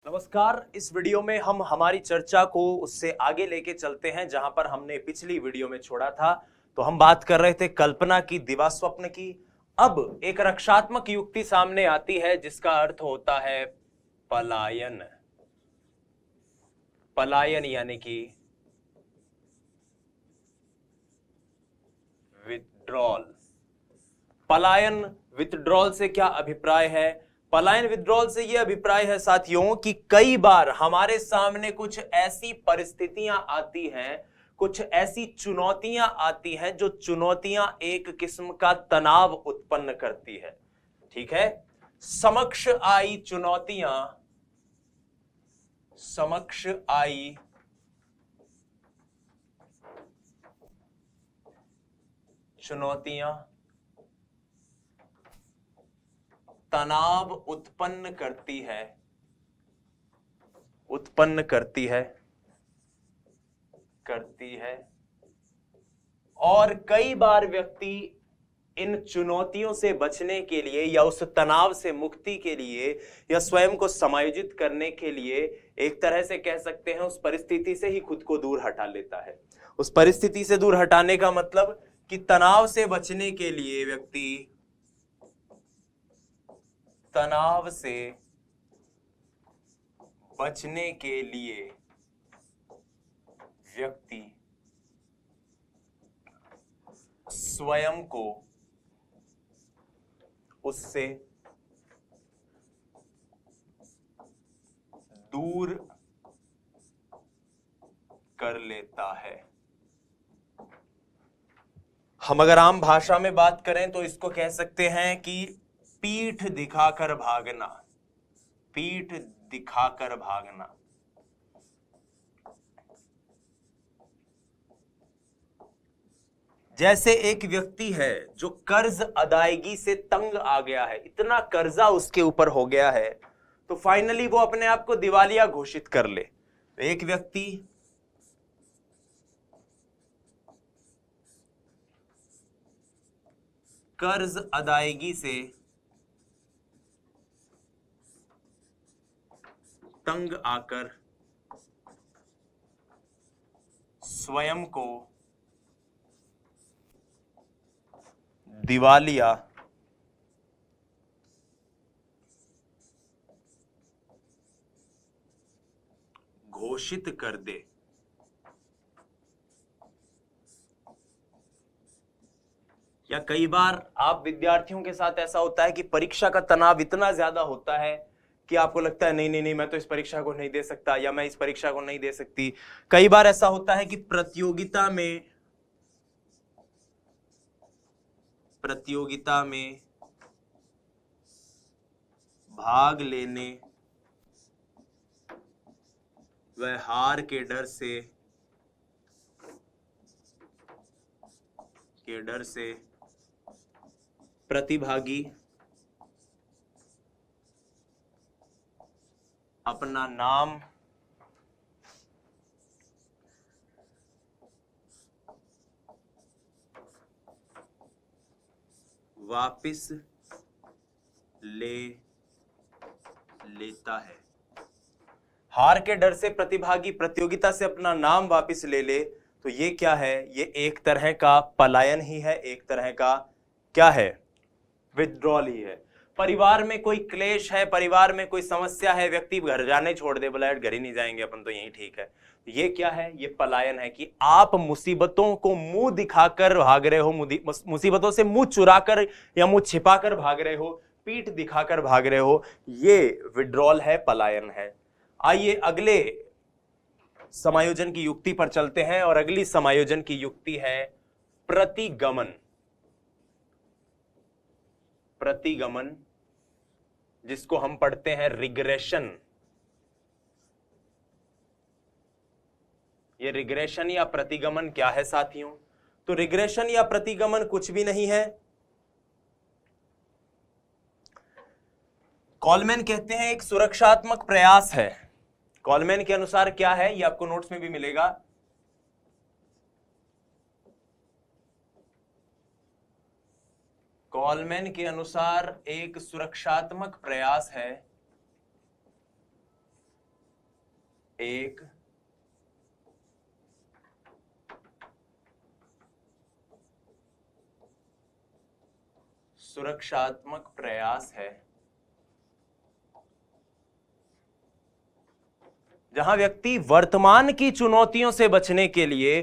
नमस्कार। इस वीडियो में हम हमारी चर्चा को उससे आगे लेके चलते हैं जहां पर हमने पिछली वीडियो में छोड़ा था। तो हम बात कर रहे थे कल्पना की, दिवा स्वप्न की। अब एक रक्षात्मक युक्ति सामने आती है जिसका अर्थ होता है पलायन। पलायन यानी कि विथड्रॉल। पलायन विथड्रॉल से क्या अभिप्राय है? पलायन विथड्रॉल से यह अभिप्राय है साथियों कि कई बार हमारे सामने कुछ ऐसी परिस्थितियां आती हैं, कुछ ऐसी चुनौतियां आती हैं जो चुनौतियां एक किस्म का तनाव उत्पन्न करती है। ठीक है, समक्ष आई चुनौतियां तनाव उत्पन्न करती है और कई बार व्यक्ति इन चुनौतियों से बचने के लिए या उस तनाव से मुक्ति के लिए या स्वयं को समायोजित करने के लिए एक तरह से कह सकते हैं उस परिस्थिति से ही खुद को दूर हटा लेता है। उस परिस्थिति से दूर हटाने का मतलब कि तनाव से बचने के लिए व्यक्ति स्वयं को उससे दूर कर लेता है। हम अगर आम भाषा में बात करें तो इसको कह सकते हैं कि पीठ दिखाकर भागना। जैसे एक व्यक्ति है जो कर्ज अदायगी से तंग आ गया है, इतना कर्जा उसके ऊपर हो गया है तो फाइनली वो अपने आप को दिवालिया घोषित कर ले। एक व्यक्ति कर्ज अदायगी से तंग आकर स्वयं को दिवालिया घोषित कर दे। या कई बार आप विद्यार्थियों के साथ ऐसा होता है कि परीक्षा का तनाव इतना ज्यादा होता है कि आपको लगता है नहीं नहीं नहीं, मैं तो इस परीक्षा को नहीं दे सकता या मैं इस परीक्षा को नहीं दे सकती। कई बार ऐसा होता है कि प्रतियोगिता में भाग लेने व हार के डर से प्रतिभागी अपना नाम वापस लेता है। हार के डर से प्रतिभागी प्रतियोगिता से अपना नाम वापस ले ले तो ये क्या है? ये एक तरह का पलायन ही है, एक तरह का क्या है? विथड्रॉल ही है। परिवार में कोई क्लेश है, परिवार में कोई समस्या है, व्यक्ति घर जाने छोड़ दे, बोला घर ही नहीं जाएंगे अपन तो यही ठीक है। ये क्या है? ये पलायन है कि आप मुसीबतों को मुंह दिखाकर भाग रहे हो, मुसीबतों से मुंह चुराकर या मुंह छिपाकर भाग रहे हो, पीठ दिखाकर भाग रहे हो। ये विथड्रॉल है, पलायन है। आइए अगले समायोजन की युक्ति पर चलते हैं और अगली समायोजन की युक्ति है प्रतिगमन, जिसको हम पढ़ते हैं रिग्रेशन। ये रिग्रेशन या प्रतिगमन क्या है साथियों? तो रिग्रेशन या प्रतिगमन कुछ भी नहीं है। कॉलमैन कहते हैं एक सुरक्षात्मक प्रयास है। कॉलमैन के अनुसार क्या है? ये आपको नोट्स में भी मिलेगा। कॉलमैन के अनुसार एक सुरक्षात्मक प्रयास है एक सुरक्षात्मक प्रयास है जहां व्यक्ति वर्तमान की चुनौतियों से बचने के लिए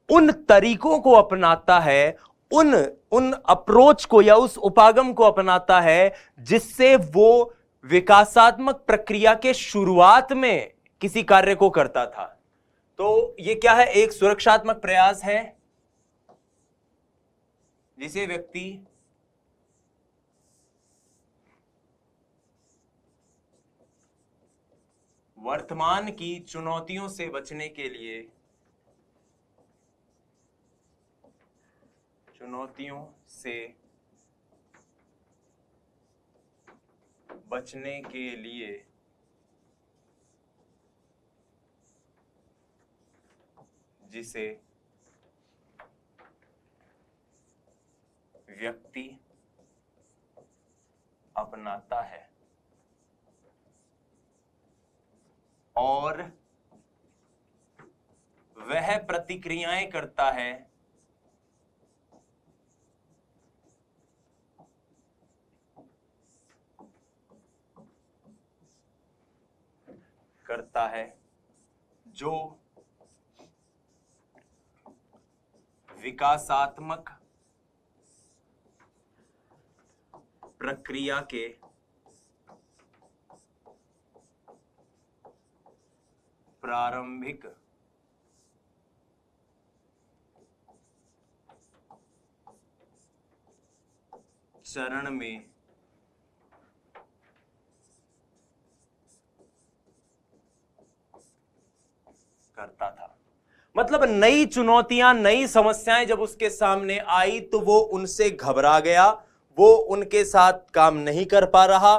उन तरीकों को अपनाता है, उन उन अप्रोच को या उस उपागम को अपनाता है जिससे वो विकासात्मक प्रक्रिया के शुरुआत में किसी कार्य को करता था। तो ये क्या है? एक सुरक्षात्मक प्रयास है जिसे व्यक्ति वर्तमान की चुनौतियों से बचने के लिए जिसे व्यक्ति अपनाता है और वह प्रतिक्रियाएं करता है जो विकासात्मक प्रक्रिया के प्रारंभिक चरण में करता था। मतलब नई चुनौतियां, नई समस्याएं जब उसके सामने आई तो वो उनसे घबरा गया, वो उनके साथ काम नहीं कर पा रहा।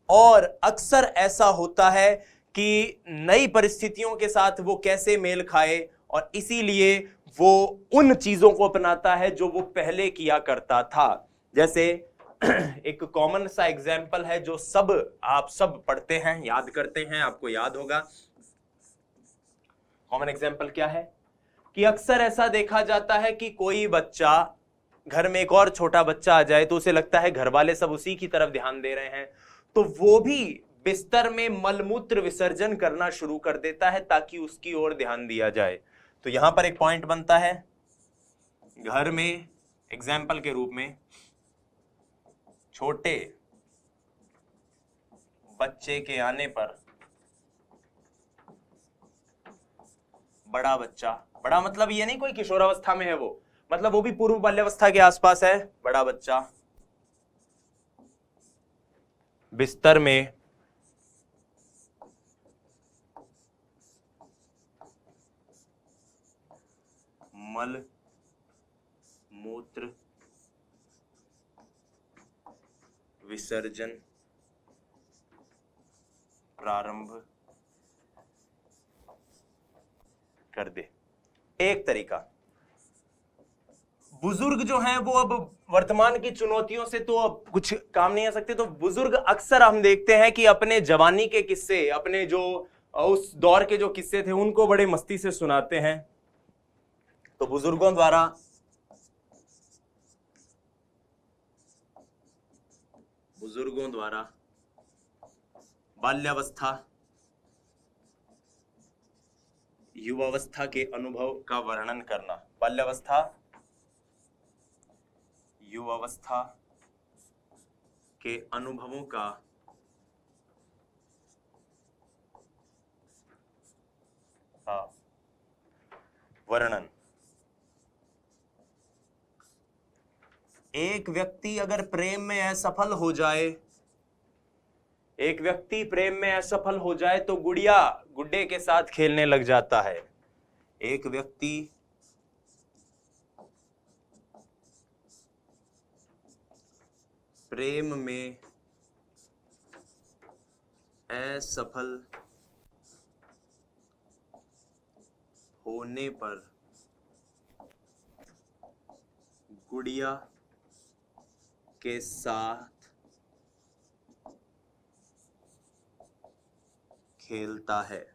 और अक्सर ऐसा होता है कि नई परिस्थितियों के साथ वो कैसे मेल खाए, और इसीलिए वो उन चीजों को अपनाता है जो वो पहले किया करता था। जैसे एक कॉमन सा एग्जाम्पल है जो आप सब पढ़ते हैं, याद करते हैं, आपको याद होगा। कॉमन एग्जाम्पल क्या है कि अक्सर ऐसा देखा जाता है कि कोई बच्चा, घर में एक और छोटा बच्चा आ जाए तो उसे लगता है घर वाले सब उसी की तरफ ध्यान दे रहे हैं, तो वो भी बिस्तर में मलमूत्र विसर्जन करना शुरू कर देता है ताकि उसकी ओर ध्यान दिया जाए। तो यहां पर एक पॉइंट बनता है, घर में एग्जाम्पल के रूप में छोटे बच्चे के आने पर बड़ा बच्चा, बड़ा मतलब ये नहीं कोई किशोरावस्था में है, वो मतलब वो भी पूर्व बाल्यावस्था के आसपास है, बड़ा बच्चा बिस्तर में मल मूत्र विसर्जन प्रारंभ कर दे। एक तरीका। बुजुर्ग जो हैं वो अब वर्तमान की चुनौतियों से तो अब कुछ काम नहीं आ सकते, तो बुजुर्ग अक्सर हम देखते हैं कि अपने जवानी के किस्से, अपने जो उस दौर के जो किस्से थे उनको बड़े मस्ती से सुनाते हैं। तो बुजुर्गों द्वारा बाल्यावस्था युवावस्था के अनुभव का वर्णन करना, बाल्यावस्था युवावस्था के अनुभवों का वर्णन। एक व्यक्ति अगर प्रेम में असफल हो जाए, एक व्यक्ति प्रेम में असफल हो जाए तो गुड़िया गुड्डे के साथ खेलने लग जाता है। एक व्यक्ति प्रेम में असफल होने पर गुड़िया के साथ खेलता है।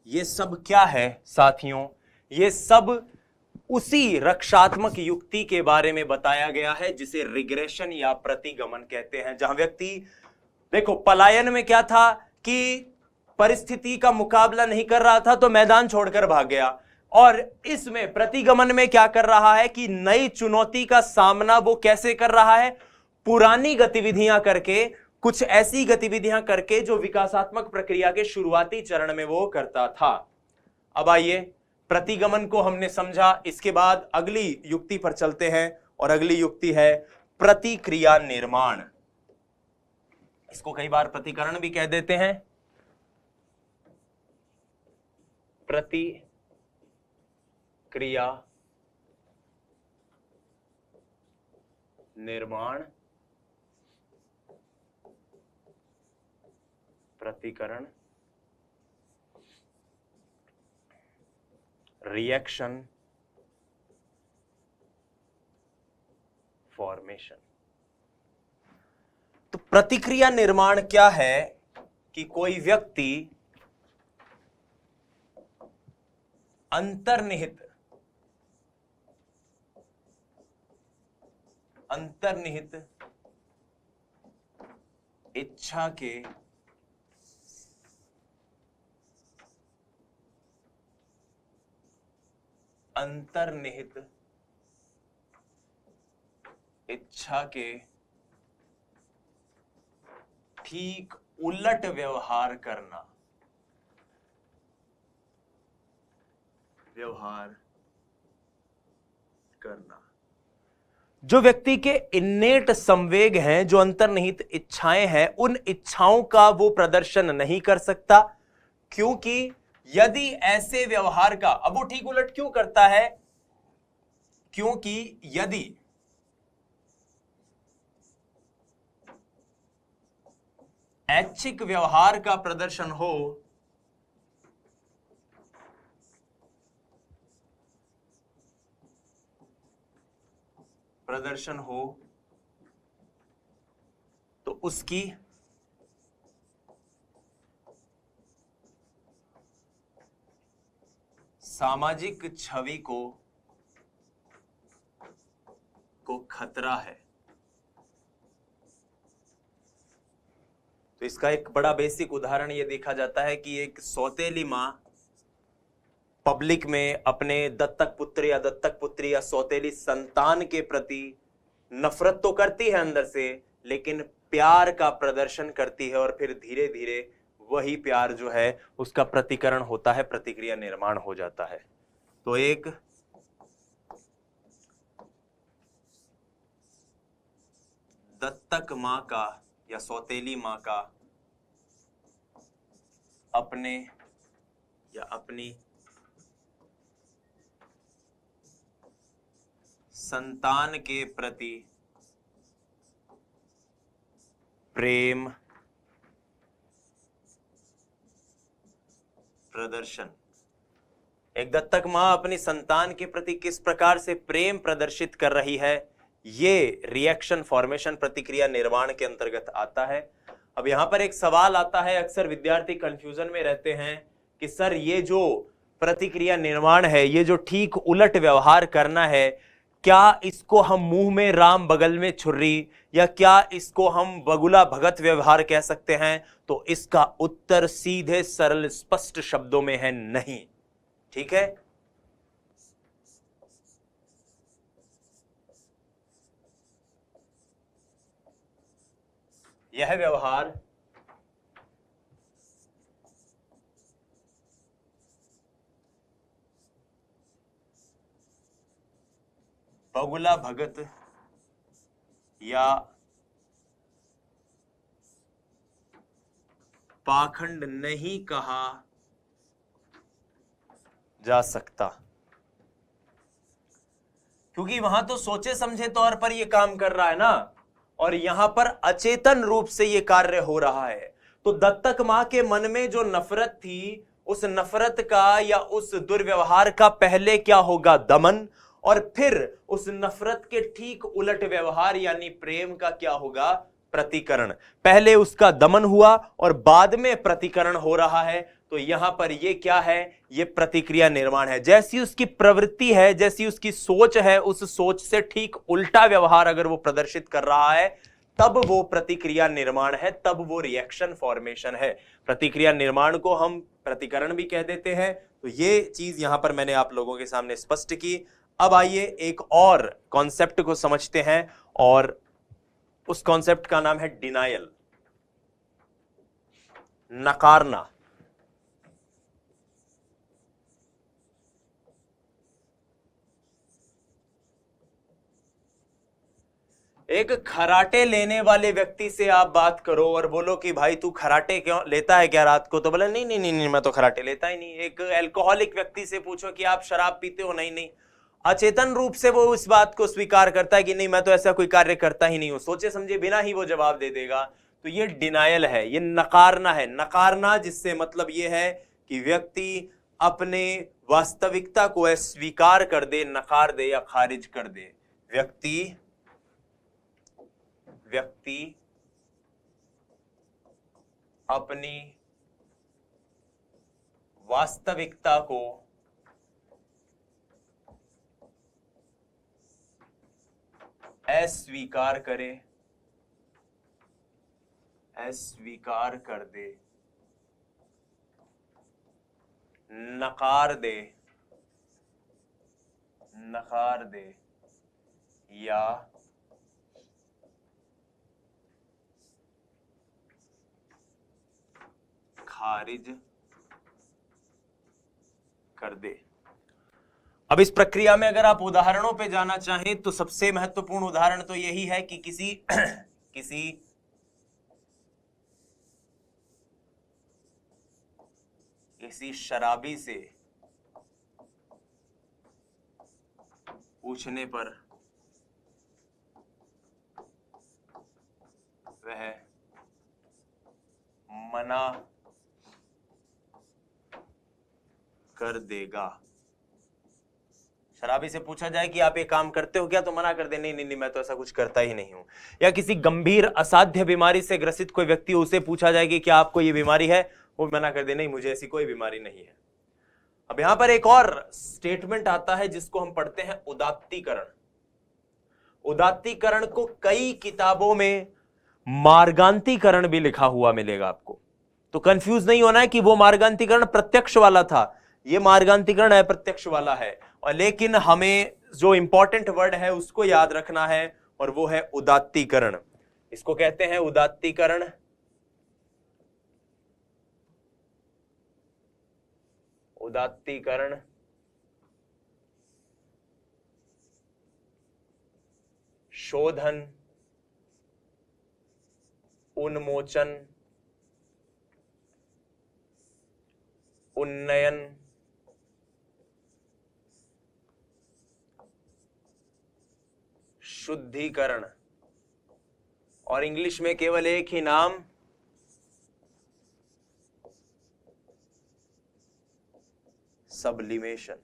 ये सब क्या है साथियों? ये सब उसी रक्षात्मक युक्ति के बारे में बताया गया है जिसे रिग्रेशन या प्रतिगमन कहते हैं। जहां व्यक्ति, देखो पलायन में क्या था कि परिस्थिति का मुकाबला नहीं कर रहा था तो मैदान छोड़कर भाग गया, और इसमें प्रतिगमन में क्या कर रहा है कि नई चुनौती का सामना वो कैसे कर रहा है? पुरानी गतिविधियां करके, कुछ ऐसी गतिविधियां करके जो विकासात्मक प्रक्रिया के शुरुआती चरण में वो करता था। अब आइए, प्रतिगमन को हमने समझा, इसके बाद अगली युक्ति पर चलते हैं, और अगली युक्ति है प्रतिक्रिया निर्माण। इसको कई बार प्रतिकरण भी कह देते हैं। प्रतिक्रिया निर्माण, प्रतिकरण, रिएक्शन फॉर्मेशन। तो प्रतिक्रिया निर्माण क्या है कि कोई व्यक्ति अंतर्निहित इच्छा के ठीक उलट व्यवहार करना, जो व्यक्ति के इन्नेट संवेग हैं, जो अंतर्निहित इच्छाएं हैं, उन इच्छाओं का वो प्रदर्शन नहीं कर सकता, क्योंकि यदि ऐसे व्यवहार का, अब वो ठीक उलट क्यों करता है? क्योंकि यदि ऐच्छिक व्यवहार का प्रदर्शन हो तो उसकी सामाजिक छवि को खतरा है। तो इसका एक बड़ा बेसिक उदाहरण यह देखा जाता है कि एक सौतेली मां पब्लिक में अपने दत्तक पुत्र या दत्तक पुत्री या सौतेली संतान के प्रति नफरत तो करती है अंदर से, लेकिन प्यार का प्रदर्शन करती है, और फिर धीरे धीरे वही प्यार जो है उसका प्रतिकरण होता है, प्रतिक्रिया निर्माण हो जाता है। तो एक दत्तक मां का या सौतेली मां का अपने या अपनी संतान के प्रति प्रेम प्रदर्शन। एक दत्तक मां अपनी संतान के प्रति किस प्रकार से प्रेम प्रदर्शित कर रही है, ये रिएक्शन फॉर्मेशन, प्रतिक्रिया निर्माण के अंतर्गत आता है। अब यहां पर एक सवाल आता है, अक्सर विद्यार्थी कंफ्यूजन में रहते हैं कि सर ये जो प्रतिक्रिया निर्माण है, ये जो ठीक उलट व्यवहार करना है, क्या इसको हम मुंह में राम बगल में छुर्री, या क्या इसको हम बगुला भगत व्यवहार कह सकते हैं? तो इसका उत्तर सीधे सरल स्पष्ट शब्दों में है नहीं। ठीक है, यह व्यवहार बगुला भगत या पाखंड नहीं कहा जा सकता, क्योंकि वहां तो सोचे समझे तौर पर यह काम कर रहा है ना, और यहां पर अचेतन रूप से यह कार्य हो रहा है। तो दत्तक मां के मन में जो नफरत थी, उस नफरत का या उस दुर्व्यवहार का पहले क्या होगा? दमन, और फिर उस नफरत के ठीक उलट व्यवहार यानी प्रेम का क्या होगा? प्रतिकरण। पहले उसका दमन हुआ और बाद में प्रतिकरण हो रहा है। तो यहां पर ये क्या है, ये प्रतिक्रिया निर्माण है। जैसी उसकी प्रवृत्ति है, जैसी उसकी सोच है, उस सोच से ठीक उल्टा व्यवहार अगर वो प्रदर्शित कर रहा है तब वो प्रतिक्रिया निर्माण है, तब वो रिएक्शन फॉर्मेशन है। प्रतिक्रिया निर्माण को हम प्रतिकरण भी कह देते हैं। तो ये चीज यहां पर मैंने आप लोगों के सामने स्पष्ट की। अब आइए एक और कॉन्सेप्ट को समझते हैं, और उस कॉन्सेप्ट का नाम है डिनायल, नकारना। एक खराटे लेने वाले व्यक्ति से आप बात करो और बोलो कि भाई तू खराटे क्यों लेता है क्या रात को, तो बोले नहीं नहीं नहीं नहीं मैं तो खराटे लेता ही नहीं। एक अल्कोहलिक व्यक्ति से पूछो कि आप शराब पीते हो, नहीं नहीं। अचेतन रूप से वो इस बात को स्वीकार करता है कि नहीं मैं तो ऐसा कोई कार्य करता ही नहीं हूं, सोचे समझे बिना ही वो जवाब दे देगा। तो ये डिनायल है, ये नकारना है। नकारना जिससे मतलब ये है कि व्यक्ति अपने वास्तविकता को अस्वीकार कर दे, नकार दे या खारिज कर दे। व्यक्ति अपनी वास्तविकता को अस्वीकार करे, अस्वीकार कर दे, नकार दे, नकार दे या खारिज कर दे। अब इस प्रक्रिया में अगर आप उदाहरणों पे जाना चाहें तो सबसे महत्वपूर्ण उदाहरण तो यही है कि किसी शराबी से पूछने पर वह मना कर देगा। शराबी से पूछा जाए कि आप ये काम करते हो क्या, तो मना कर दे नहीं नहीं नहीं मैं तो ऐसा कुछ करता ही नहीं हूं। या किसी गंभीर असाध्य बीमारी से ग्रसित कोई व्यक्ति, उसे पूछा जाए कि क्या आपको ये बीमारी है, वो मना कर दे नहीं मुझे ऐसी कोई बीमारी नहीं है। अब यहां पर एक और स्टेटमेंट आता है जिसको हम पढ़ते हैं उदात्तीकरण। उदात्तीकरण को कई किताबों में मार्गांतीकरण भी लिखा हुआ मिलेगा आपको, तो कंफ्यूज नहीं होना है कि वो मार्गांतीकरण प्रत्यक्ष वाला था, ये मार्गांतीकरण अप्रत्यक्ष वाला है। और लेकिन हमें जो इंपॉर्टेंट वर्ड है उसको याद रखना है, और वो है उदात्तीकरण। इसको कहते हैं उदात्तीकरण। उदात्तीकरण शोधन, उन्मोचन, उन्नयन, शुद्धिकरण, और इंग्लिश में केवल एक ही नाम सब्लिमेशन।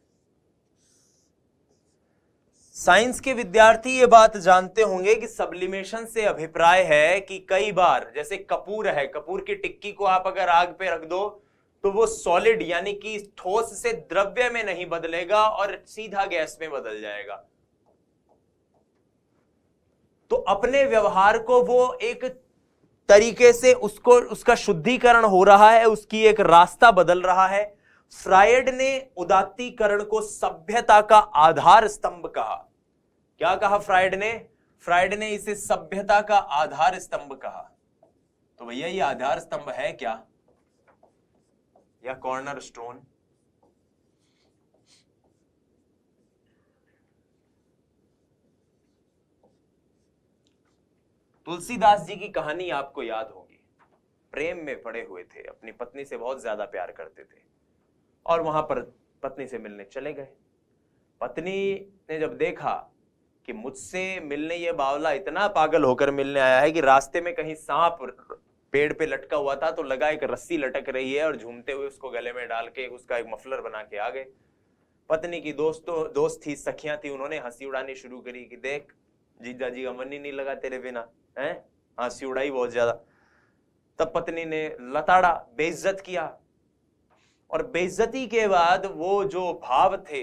साइंस के विद्यार्थी ये बात जानते होंगे कि सब्लिमेशन से अभिप्राय है कि कई बार जैसे कपूर है, कपूर की टिक्की को आप अगर आग पे रख दो तो वो सॉलिड यानी कि ठोस से द्रव्य में नहीं बदलेगा और सीधा गैस में बदल जाएगा। तो अपने व्यवहार को वो एक तरीके से उसका शुद्धिकरण हो रहा है, उसकी एक रास्ता बदल रहा है। फ्रायड ने उदात्तीकरण को सभ्यता का आधार स्तंभ कहा। क्या कहा फ्रायड ने? फ्रायड ने इसे सभ्यता का आधार स्तंभ कहा। तो भैया ये आधार स्तंभ है क्या, या कॉर्नर स्टोन? तुलसीदास जी की कहानी आपको याद होगी। प्रेम में पड़े हुए थे, अपनी पत्नी से बहुत ज्यादा प्यार करते थे और वहां पर पत्नी से मिलने चले गए। पत्नी ने जब देखा कि मुझसे मिलने ये बावला इतना पागल होकर मिलने आया है कि रास्ते में कहीं सांप पेड़ पे लटका हुआ था तो लगा एक रस्सी लटक रही है और झूमते हुए उसको गले में डाल के उसका एक मफलर बना के आ गए। पत्नी की दोस्त थी, सखियां थी, उन्होंने हंसी उड़ानी शुरू करी कि देख जीजा जी का मन ही नहीं लगा तेरे बिना, है हंसी उड़ाई बहुत ज्यादा। तब पत्नी ने लताड़ा, बेइज्जत किया और बेइज्जती के बाद वो जो भाव थे,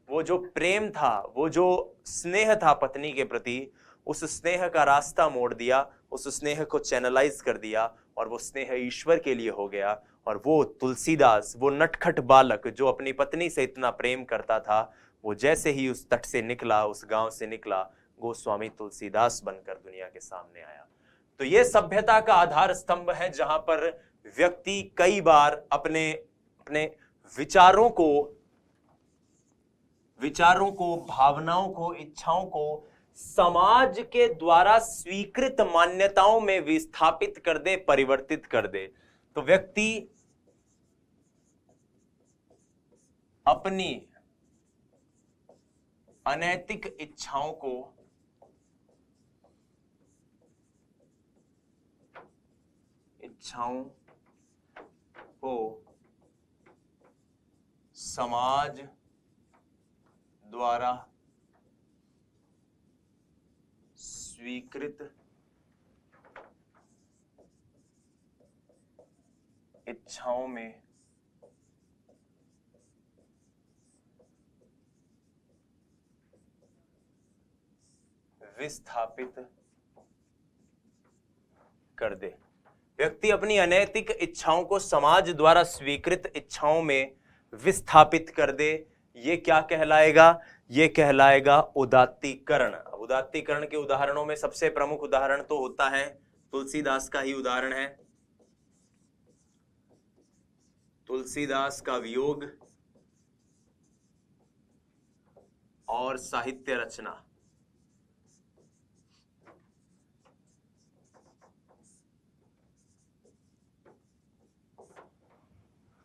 वो जो प्रेम था, वो जो स्नेह था पत्नी के प्रति, उस स्नेह का रास्ता मोड़ दिया, उस स्नेह को चैनलाइज कर दिया और वो स्नेह ईश्वर के लिए हो गया। और वो तुलसीदास, वो नटखट बालक जो अपनी पत्नी से इतना प्रेम करता था, वो जैसे ही उस तट से निकला, उस गांव से निकला, गोस्वामी तुलसीदास बनकर दुनिया के सामने आया। तो ये सभ्यता का आधार स्तंभ है, जहां पर व्यक्ति कई बार अपने अपने विचारों को, भावनाओं को, इच्छाओं को समाज के द्वारा स्वीकृत मान्यताओं में विस्थापित कर दे, परिवर्तित कर दे। तो व्यक्ति अपनी अनैतिक इच्छाओं को समाज द्वारा स्वीकृत इच्छाओं में विस्थापित कर दे। व्यक्ति अपनी अनैतिक इच्छाओं को समाज द्वारा स्वीकृत इच्छाओं में विस्थापित कर दे, ये क्या कहलाएगा? ये कहलाएगा उदात्तीकरण। उदात्तीकरण के उदाहरणों में सबसे प्रमुख उदाहरण तो होता है तुलसीदास का ही उदाहरण है, तुलसीदास का वियोग और साहित्य रचना।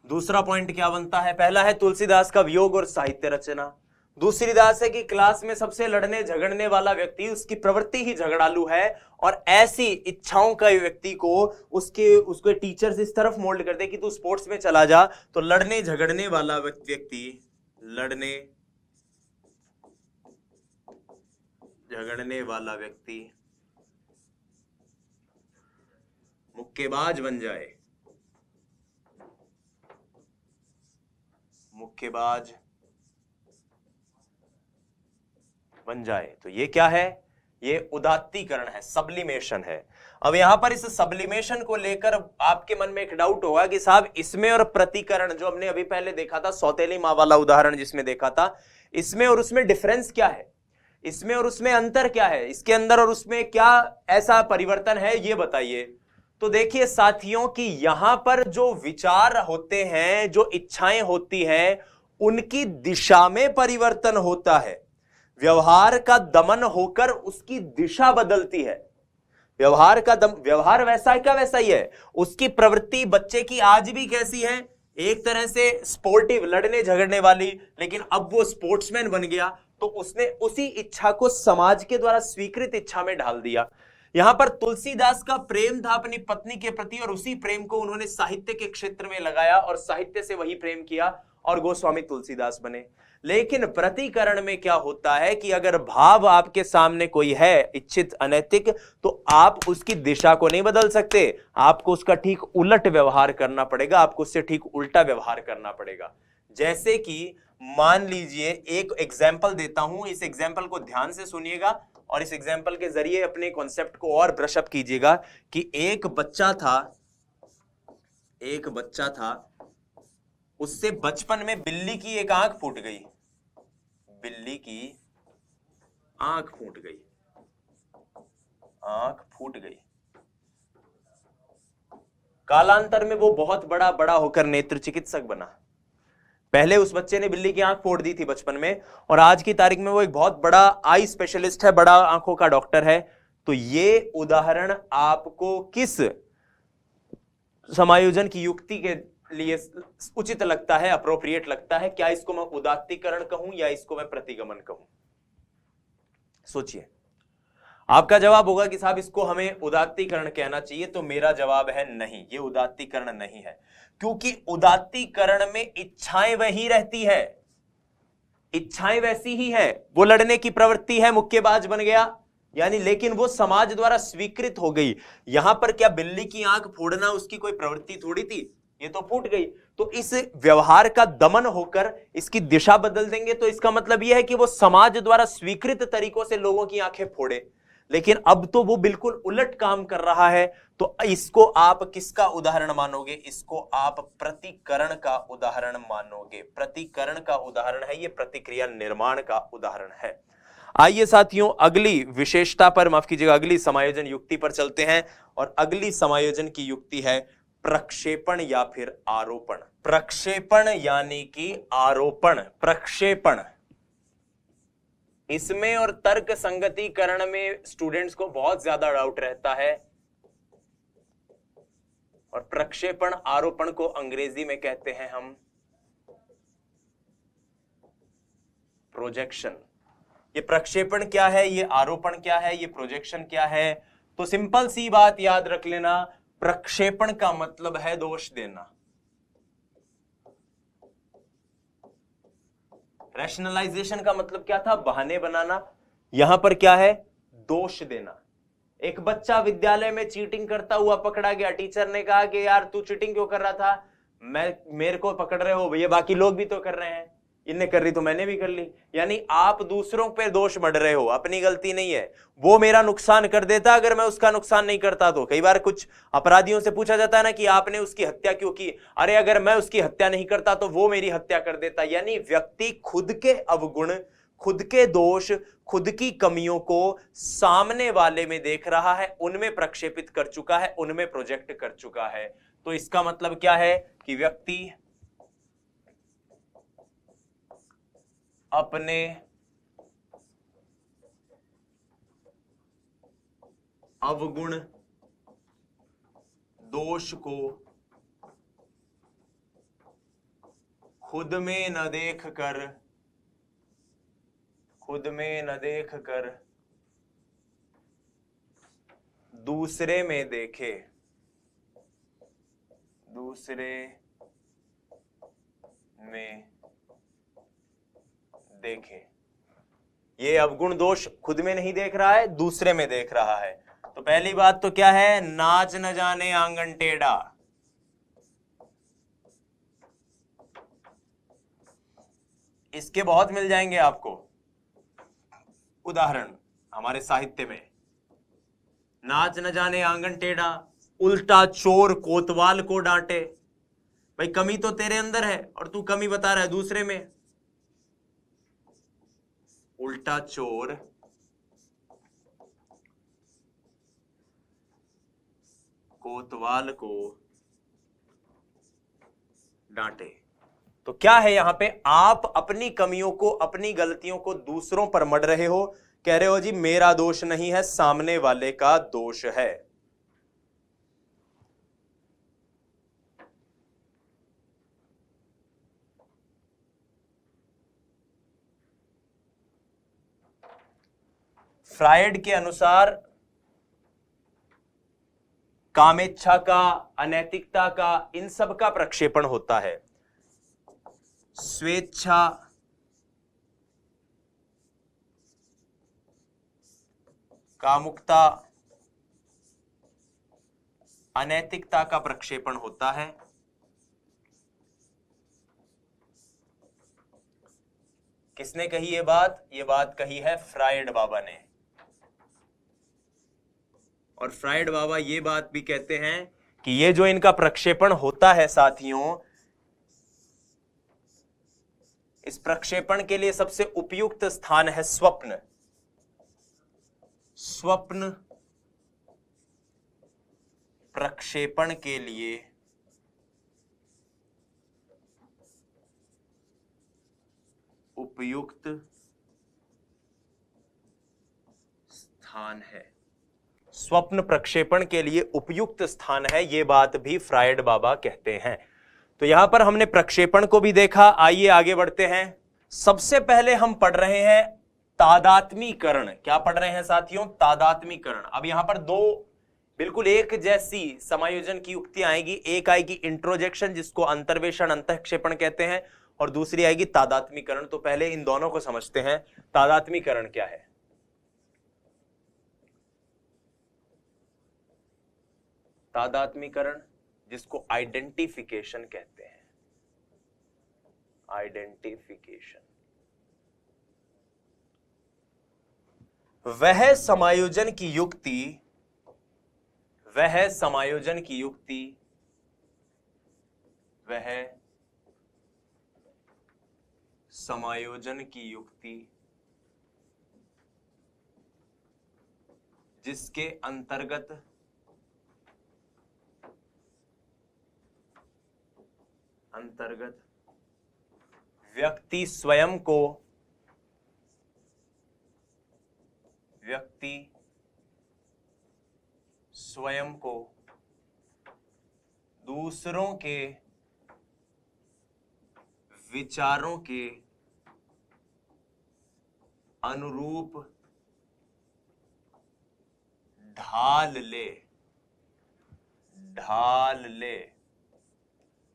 दूसरा पॉइंट क्या बनता है? पहला है तुलसीदास का वियोग और साहित्य रचना। दूसरी दास है कि क्लास में सबसे लड़ने झगड़ने वाला व्यक्ति, उसकी प्रवृत्ति ही झगड़ालू है और ऐसी इच्छाओं का व्यक्ति को उसके टीचर्स इस तरफ मोल्ड करते कि तू स्पोर्ट्स में चला जा। तो लड़ने झगड़ने वाला व्यक्ति मुक्केबाज बन जाए, तो ये क्या है? ये उदात्तीकरण है, सब्लिमेशन है। अब यहां पर इस सब्लिमेशन को लेकर आपके मन में एक डाउट होगा कि साहब इसमें और प्रतिकरण, जो हमने अभी पहले देखा था सौतेली मां वाला उदाहरण जिसमें देखा था, इसमें और उसमें डिफरेंस क्या है? इसमें और उसमें अंतर क्या है? इसके अंदर और उसमें क्या ऐसा परिवर्तन है, ये बताइए। तो देखिए साथियों कि यहां पर जो विचार होते हैं, जो इच्छाएं होती हैं, उनकी दिशा में परिवर्तन होता है। व्यवहार का दमन होकर उसकी दिशा बदलती है। व्यवहार वैसा है क्या? वैसा ही है। उसकी प्रवृत्ति बच्चे की आज भी कैसी है? एक तरह से स्पोर्टिव, लड़ने झगड़ने वाली, लेकिन अब वो स्पोर्ट्समैन बन गया तो उसने उसी इच्छा को समाज के द्वारा स्वीकृत इच्छा में ढाल दिया। यहां पर तुलसीदास का प्रेम था अपनी पत्नी के प्रति और उसी प्रेम को उन्होंने साहित्य के क्षेत्र में लगाया और साहित्य से वही प्रेम किया और गोस्वामी तुलसीदास बने। लेकिन प्रतिकरण में क्या होता है कि अगर भाव आपके सामने कोई है इच्छित अनैतिक, तो आप उसकी दिशा को नहीं बदल सकते, आपको उसका ठीक उलट व्यवहार करना पड़ेगा, आपको उससे ठीक उल्टा व्यवहार करना पड़ेगा। जैसे कि मान लीजिए, एक एग्जाम्पल देता हूं, इस एग्जाम्पल को ध्यान से सुनिएगा और इस एग्जाम्पल के जरिए अपने कॉन्सेप्ट को और ब्रश अप कीजिएगा कि एक बच्चा था, उससे बचपन में बिल्ली की एक आंख फूट गई, आंख फूट गई। कालांतर में वो बहुत बड़ा होकर नेत्र चिकित्सक बना। पहले उस बच्चे ने बिल्ली की आंख फोड़ दी थी बचपन में और आज की तारीख में वो एक बहुत बड़ा आई स्पेशलिस्ट है, बड़ा आंखों का डॉक्टर है। तो ये उदाहरण आपको किस समायोजन की युक्ति के लिए उचित लगता है, अप्रोप्रिएट लगता है? क्या इसको मैं उदात्तीकरण कहूं या इसको मैं प्रतिगमन कहूं? सोचिए। आपका जवाब होगा कि साहब इसको हमें उदात्तीकरण कहना चाहिए, तो मेरा जवाब है नहीं, ये उदात्तीकरण नहीं है, क्योंकि उदात्तीकरण में इच्छाएं वही रहती है, इच्छाएं वैसी ही है। वो लड़ने की प्रवृत्ति है, मुक्केबाज बन गया यानी, लेकिन वो समाज द्वारा स्वीकृत हो गई। यहां पर क्या बिल्ली की आंख फोड़ना उसकी कोई प्रवृत्ति थोड़ी थी? ये तो फूट गई। तो इस व्यवहार का दमन होकर इसकी दिशा बदल देंगे तो इसका मतलब यह है कि वो समाज द्वारा स्वीकृत तरीकों से लोगों की आंखें फोड़े। लेकिन अब तो वो बिल्कुल उलट काम कर रहा है। तो इसको आप किसका उदाहरण मानोगे? इसको आप प्रतिकरण का उदाहरण मानोगे। प्रतिकरण का उदाहरण है ये, प्रतिक्रिया निर्माण का उदाहरण है। आइए साथियों अगली विशेषता पर, माफ कीजिएगा, अगली समायोजन युक्ति पर चलते हैं। और अगली समायोजन की युक्ति है प्रक्षेपण या फिर आरोपण। प्रक्षेपण यानी कि आरोपण। प्रक्षेपण, इसमें और तर्क संगतिकरण में स्टूडेंट्स को बहुत ज्यादा डाउट रहता है। और प्रक्षेपण आरोपण को अंग्रेजी में कहते हैं हम प्रोजेक्शन। ये प्रक्षेपण क्या है, ये आरोपण क्या है, ये प्रोजेक्शन क्या है? तो सिंपल सी बात याद रख लेना, प्रक्षेपण का मतलब है दोष देना। रैशनलाइजेशन का मतलब क्या था? बहाने बनाना। यहां पर क्या है? दोष देना। एक बच्चा विद्यालय में चीटिंग करता हुआ पकड़ा गया, टीचर ने कहा कि यार तू चीटिंग क्यों कर रहा था? मेरे को पकड़ रहे हो भैया, बाकी लोग भी तो कर रहे हैं, इनने कर रही तो मैंने भी कर ली। यानी आप दूसरों पे दोष मढ़ रहे हो, अपनी गलती नहीं है। वो मेरा नुकसान कर देता अगर मैं उसका नुकसान नहीं करता तो। कई बार कुछ अपराधियों से पूछा जाता है ना कि आपने उसकी हत्या क्यों की? अरे अगर मैं उसकी हत्या नहीं करता तो वो मेरी हत्या कर देता। यानी व्यक्ति खुद के अवगुण, खुद के दोष, खुद की कमियों को सामने वाले में देख रहा है, उनमें प्रक्षेपित कर चुका है, उनमें प्रोजेक्ट कर चुका है। तो इसका मतलब क्या है कि व्यक्ति अपने अवगुण, दोष को खुद में न देखकर दूसरे में देखे, ये अवगुण दोष खुद में नहीं देख रहा है, दूसरे में देख रहा है। तो पहली बात तो क्या है? नाच न जाने आंगन टेढ़ा। इसके बहुत मिल जाएंगे आपको उदाहरण हमारे साहित्य में। नाच न जाने आंगन टेढ़ा, उल्टा चोर कोतवाल को डांटे। भाई कमी तो तेरे अंदर है और तू कमी बता रहा है दूसरे में। उल्टा चोर कोतवाल को डांटे। तो क्या है यहां पे? आप अपनी कमियों को, अपनी गलतियों को दूसरों पर मढ़ रहे हो, कह रहे हो जी मेरा दोष नहीं है, सामने वाले का दोष है। फ्रायड के अनुसार कामेच्छा का, अनैतिकता का, इन सब का प्रक्षेपण होता है। स्वेच्छा, कामुकता, अनैतिकता का प्रक्षेपण होता है। किसने कही ये बात? ये बात कही है फ्रायड बाबा ने। और फ्रायड बाबा ये बात भी कहते हैं कि ये जो इनका प्रक्षेपण होता है साथियों, इस प्रक्षेपण के लिए सबसे उपयुक्त स्थान है स्वप्न। स्वप्न प्रक्षेपण के लिए उपयुक्त स्थान है। स्वप्न प्रक्षेपण के लिए उपयुक्त स्थान है, यह बात भी फ्रायड बाबा कहते हैं। तो यहां पर हमने प्रक्षेपण को भी देखा। आइए आगे बढ़ते हैं। सबसे पहले हम पढ़ रहे हैं तादात्मीकरण। क्या पढ़ रहे हैं साथियों? तादात्मीकरण। अब यहां पर दो बिल्कुल एक जैसी समायोजन की युक्तियां आएगी। एक आएगी इंट्रोजेक्शन, जिसको अंतर्वेशन, अंतःक्षेपण कहते हैं, और दूसरी आएगी तादात्मीकरण। तो पहले इन दोनों को समझते हैं। तादात्मीकरण क्या है? तादात्मीकरण जिसको आइडेंटिफिकेशन कहते हैं। आइडेंटिफिकेशन वह समायोजन की युक्ति, वह समायोजन की युक्ति, वह समायोजन की युक्ति जिसके अंतर्गत व्यक्ति स्वयं को दूसरों के विचारों के अनुरूप ढाल ले।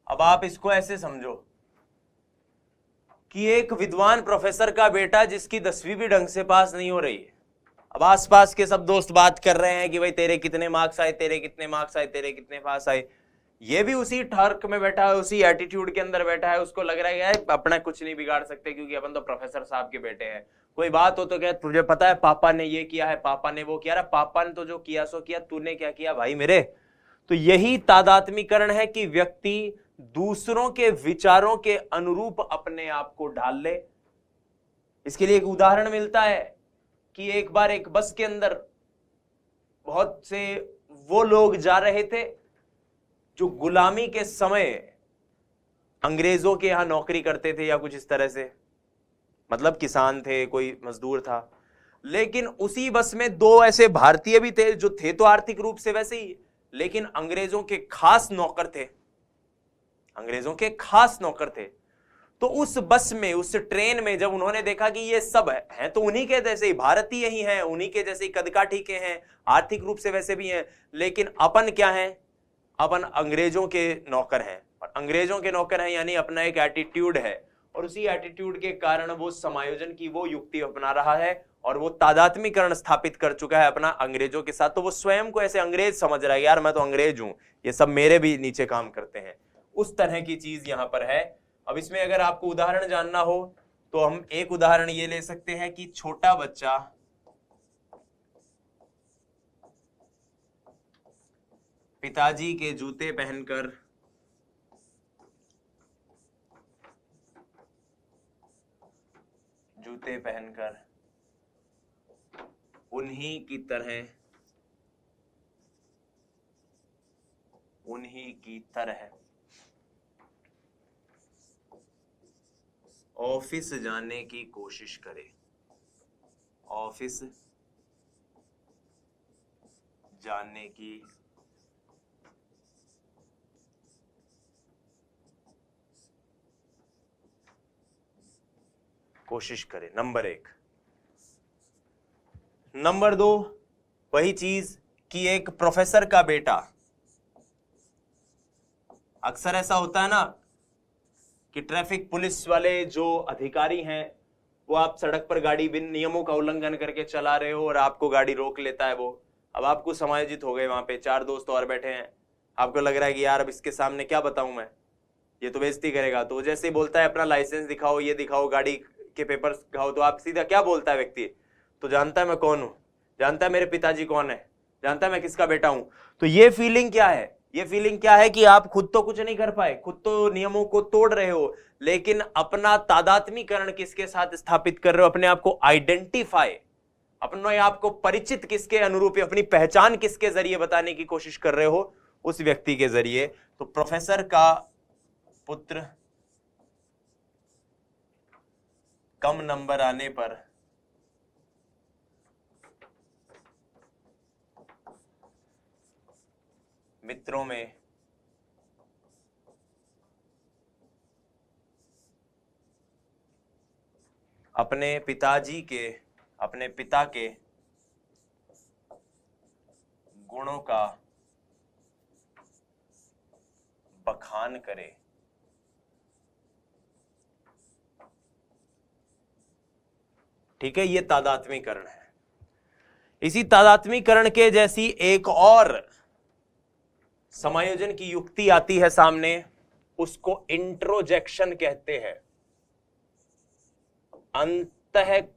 अब आप इसको ऐसे समझो कि एक विद्वान प्रोफेसर का बेटा जिसकी 10वीं भी ढंग से पास नहीं हो रही है, अब आसपास के सब दोस्त बात कर रहे हैं कि भाई तेरे कितने मार्क्स आए, तेरे कितने मार्क्स आए, तेरे कितने पास आए। ये भी उसी ठर्क में बैठा है, उसी एटीट्यूड के अंदर बैठा है। उसको लग रहा है यार अपना कुछ नहीं बिगाड़ सकते क्योंकि अपन तो प्रोफेसर साहब के बेटे हैं। कोई बात हो तो क्या तुझे पता है पापा ने ये किया है, पापा ने वो किया है। पापा ने तो जो किया सो किया, तूने क्या किया भाई मेरे? तो यही तादात्मीकरण है कि व्यक्ति दूसरों के विचारों के अनुरूप अपने आप को ढाल ले। इसके लिए एक उदाहरण मिलता है कि एक बार एक बस के अंदर बहुत से वो लोग जा रहे थे जो गुलामी के समय अंग्रेजों के यहां नौकरी करते थे या कुछ इस तरह से, मतलब किसान थे, कोई मजदूर था। लेकिन उसी बस में 2 ऐसे भारतीय भी थे जो थे तो आर्थिक रूप से वैसे ही, लेकिन अंग्रेजों के खास नौकर थे, अंग्रेजों के खास नौकर थे। तो उस बस में, उस ट्रेन में जब उन्होंने देखा कि ये सब हैं तो उन्हीं के जैसे ही भारतीय ही हैं, उन्हीं के जैसे ही कदकाठी के हैं, आर्थिक रूप से वैसे भी हैं, लेकिन अपन क्या हैं? अपन अंग्रेजों के नौकर हैं। और अंग्रेजों के नौकर हैं यानी अपना एक एटीट्यूड है, और उसी एटीट्यूड के कारण वो समायोजन की वो युक्ति अपना रहा है और वो तादात्मीकरण स्थापित कर चुका है अपना अंग्रेजों के साथ। तो वो स्वयं को ऐसे अंग्रेज समझ रहा है, यार मैं तो अंग्रेज हूं, ये सब मेरे भी नीचे काम करते हैं। उस तरह की चीज यहां पर है। अब इसमें अगर आपको उदाहरण जानना हो तो हम एक उदाहरण ये ले सकते हैं कि छोटा बच्चा पिताजी के जूते पहनकर उन्हीं की तरह ऑफिस जाने की कोशिश करे, ऑफिस जाने की कोशिश करे, नंबर 1। नंबर 2, वही चीज कि एक प्रोफेसर का बेटा, अक्सर ऐसा होता है ना कि ट्रैफिक पुलिस वाले जो अधिकारी हैं वो आप सड़क पर गाड़ी बिन नियमों का उल्लंघन करके चला रहे हो और आपको गाड़ी रोक लेता है वो। अब आपको समायोजित हो गए, वहां पे 4 दोस्त और बैठे हैं, आपको लग रहा है कि यार अब इसके सामने क्या बताऊं मैं, ये तो बेइज्जती करेगा। तो जैसे ही बोलता है अपना लाइसेंस दिखाओ, ये दिखाओ, गाड़ी के पेपर दिखाओ, तो आप सीधा क्या बोलता है व्यक्ति? तो जानता है मैं कौन हूं, जानता है मेरे पिताजी कौन है, जानता है मैं किसका बेटा हूं। तो ये फीलिंग क्या है? ये फीलिंग क्या है कि आप खुद तो कुछ नहीं कर पाए, खुद तो नियमों को तोड़ रहे हो, लेकिन अपना तादात्मीकरण किसके साथ स्थापित कर रहे हो? अपने आप को आइडेंटिफाई, अपने आप को परिचित किसके अनुरूप, अपनी पहचान किसके जरिए बताने की कोशिश कर रहे हो? उस व्यक्ति के जरिए। तो प्रोफेसर का पुत्र कम नंबर आने पर मित्रों में अपने पिता के गुणों का बखान करे, ठीक है, ये तादात्मीकरण है। इसी तादात्मीकरण के जैसी एक और समायोजन की युक्ति आती है सामने, उसको इंट्रोजेक्शन कहते हैं। अंतःक्षेपण,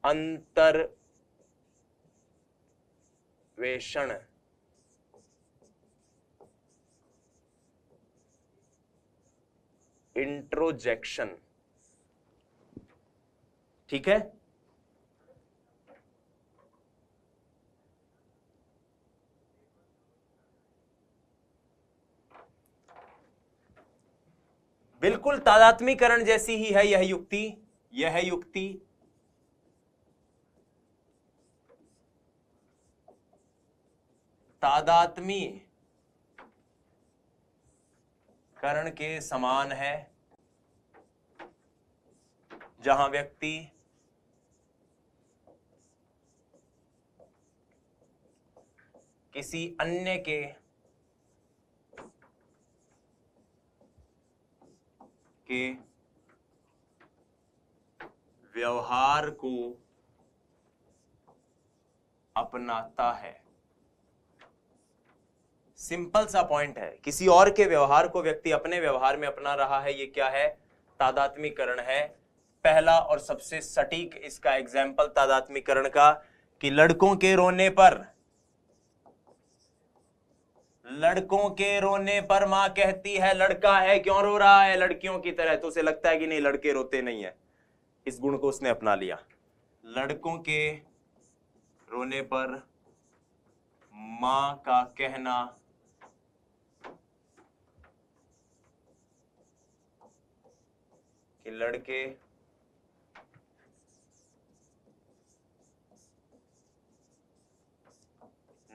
अंतर्वेशन, इंट्रोजेक्शन। ठीक है, बिल्कुल तादात्मीकरण जैसी ही है यह युक्ति। यह युक्ति तादात्म्यकरण के समान है, जहां व्यक्ति किसी अन्य के व्यवहार को अपनाता है। सिंपल सा पॉइंट है, किसी और के व्यवहार को व्यक्ति अपने व्यवहार में अपना रहा है, ये क्या है? तादात्म्यकरण है। पहला और सबसे सटीक इसका एग्जाम्पल तादात्म्यकरण का कि लड़कों के रोने पर मां कहती है लड़का है क्यों रो रहा है लड़कियों की तरह, तो उसे लगता है कि नहीं लड़के रोते नहीं है। इस गुण को उसने अपना लिया। लड़कों के रोने पर मां का कहना कि लड़के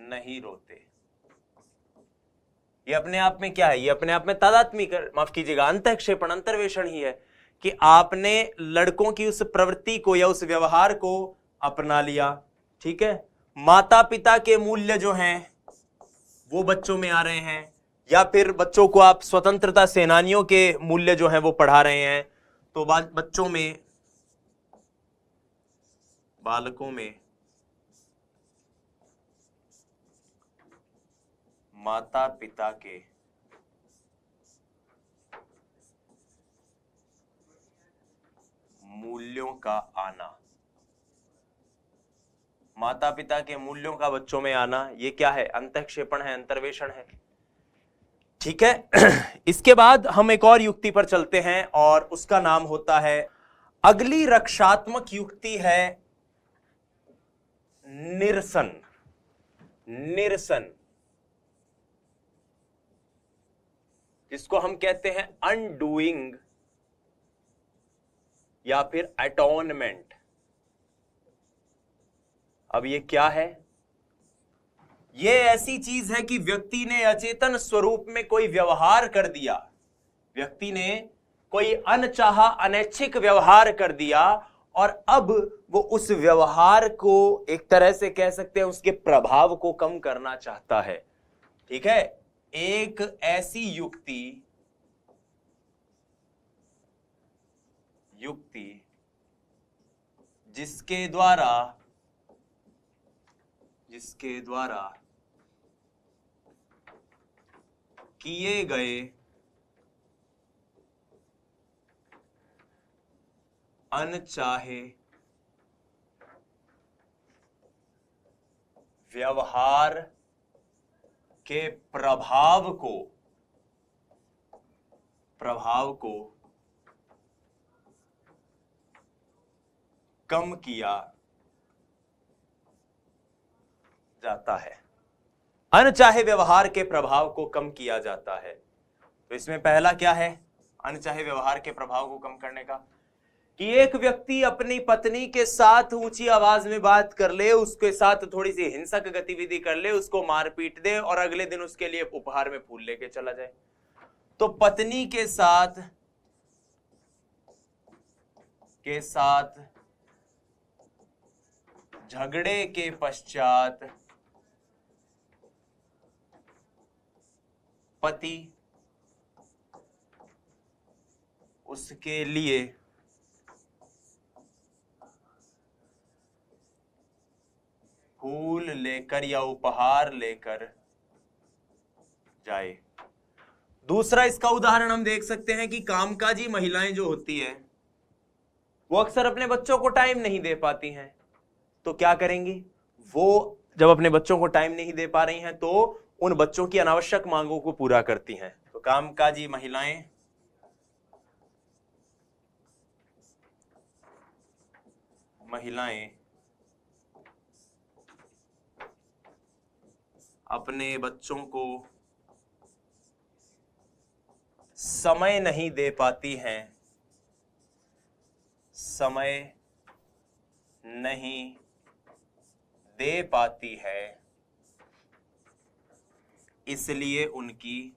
नहीं रोते, ये अपने आप में क्या है? ये अपने आप में तादात्म्यकरण, माफ कीजिएगा, अंतःक्षेपण, अंतर्वेशन ही है कि आपने लड़कों की उस प्रवृत्ति को या उस व्यवहार को अपना लिया। ठीक है, माता पिता के मूल्य जो हैं वो बच्चों में आ रहे हैं, या फिर बच्चों को आप स्वतंत्रता सेनानियों के मूल्य जो हैं वो पढ़ा रहे हैं, तो बच्चों में, बालकों में माता पिता के मूल्यों का आना, माता पिता के मूल्यों का बच्चों में आना, ये क्या है? अंतःक्षेपण है, अंतर्वेशन है। ठीक है, इसके बाद हम एक और युक्ति पर चलते हैं और उसका नाम होता है, अगली रक्षात्मक युक्ति है निरसन। निरसन, जिसको हम कहते हैं अनडूइंग या फिर अटोनमेंट। अब ये क्या है? ये ऐसी चीज है कि व्यक्ति ने अचेतन स्वरूप में कोई व्यवहार कर दिया, व्यक्ति ने कोई अनचाहा अनैच्छिक व्यवहार कर दिया, और अब वो उस व्यवहार को एक तरह से कह सकते हैं उसके प्रभाव को कम करना चाहता है। ठीक है, एक ऐसी युक्ति जिसके द्वारा किए गए अनचाहे व्यवहार के प्रभाव को कम किया जाता है। अनचाहे व्यवहार के प्रभाव को कम किया जाता है। तो इसमें पहला क्या है अनचाहे व्यवहार के प्रभाव को कम करने का? कि एक व्यक्ति अपनी पत्नी के साथ ऊंची आवाज में बात कर ले, उसके साथ थोड़ी सी हिंसक गतिविधि कर ले, उसको मार पीट दे और अगले दिन उसके लिए उपहार में फूल लेके चला जाए। तो पत्नी के साथ झगड़े के पश्चात पति उसके लिए फूल लेकर या उपहार लेकर जाए। दूसरा इसका उदाहरण हम देख सकते हैं कि कामकाजी महिलाएं जो होती हैं वो अक्सर अपने बच्चों को टाइम नहीं दे पाती हैं, तो क्या करेंगी? वो जब अपने बच्चों को टाइम नहीं दे पा रही हैं तो उन बच्चों की अनावश्यक मांगों को पूरा करती हैं। तो कामकाजी महिलाएं अपने बच्चों को समय नहीं दे पाती हैं, समय नहीं दे पाती है, इसलिए उनकी